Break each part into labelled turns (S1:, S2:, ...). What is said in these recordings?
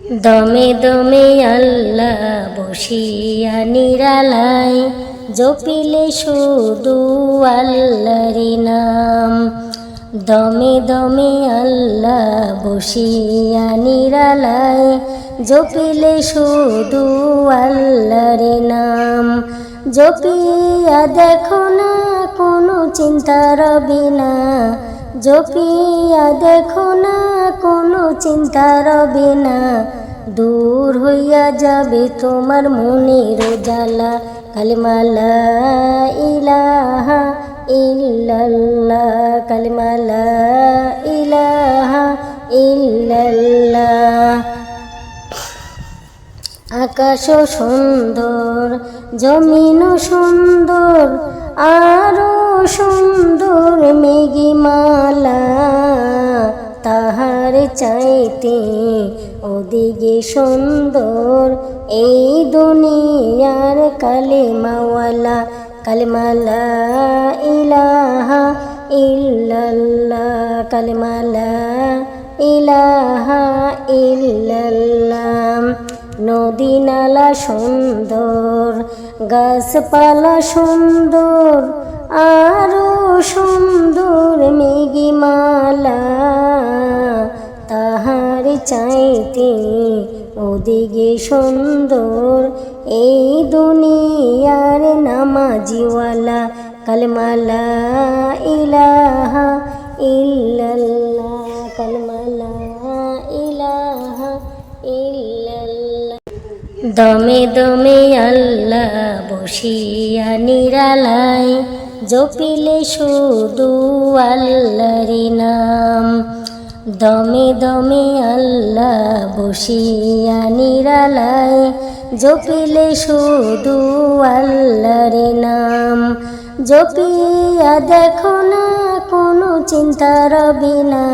S1: দমে দমে আল্লাহ বসিয়া নিরালায়, জপিলে শুধু আল্লাহরি নাম। দমে দমে আল্লাহ বসিয়া নিরালায়, জপিলে শুধু আল্লাহরি নাম। জপিয়া দেখো না কোনো চিন্তা রবে না, জপিয়া দেখো না কোনো চিন্তা রবে না। দূর হইয়া যাবে তোমার মনের জ্বালা, কালিমা লা ইলাহা ইল্লাল্লাহ, কালিমা লা ইলাহা ইল্লাল্লাহ। আকাশও সুন্দর, জমিনও সুন্দর, আরো সুন্দর মেঘমালা। তাহার চাইতে ওদিকে সুন্দর এই দুনিয়ার কালেমাওয়ালা, কালিমা লা ইলাহা ইল্লাল্লাহ, কালিমা লা ইলাহা ইল্লাল্লাহ। নদী নালা সুন্দর, গাছপালা সুন্দর, আরো সুন্দর মেঘমালা। তাহার চাইতে ওদিকে সুন্দর এই দুনিয়ার নামাজিওয়ালা, কালিমা লা ইলাহা ইল্লাল্লাহ, কালিমা লা ইলাহা ইল্লাল্লাহ। দমে দমে আল্লাহ বসিয়া নিরালায়, জপিলে শুধু আল্লাহরি নাম। দমে দমে আল্লাহ বসিয়া নিরালায়, জপিলে শুধু আল্লাহরি নাম। জপিয়া দেখো না কোনো চিন্তা রবে না,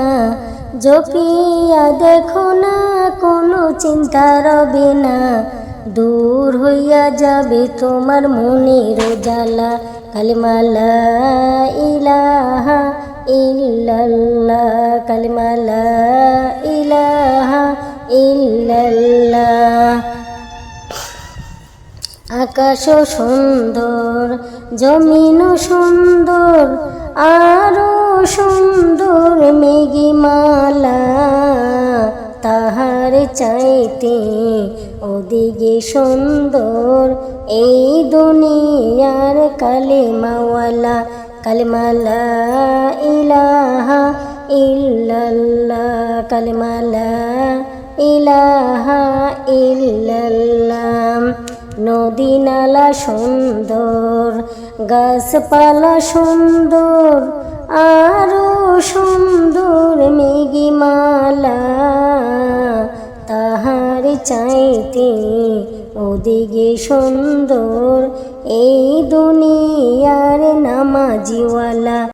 S1: জপিয়া দেখো না কোনো চিন্তা রবে না। দূর হইয়া যাবে তোমার মনের জ্বালা, কালিমা লা ইলাহা ইল্লাল্লাহ, কালিমা লা ইলাহা ইল্লাল্লাহ। আকাশও সুন্দর, জমিনও সুন্দর, আরো সুন্দর মেঘমালা। তাহার চাইতে ওদিকে সুন্দর এই দুনিয়ার কালেমাওয়ালা, কালিমা লা ইলাহা ইল্লাল্লাহ, কালিমা লা ইলাহা ইল্লাল্লাহ। নদী নালা সুন্দর, গাছপালা সুন্দর, আরো সুন্দর মেঘমালা। তাহার চাইতে ওদিকে সুন্দর এই দুনিয়ার নামাজিওয়ালা।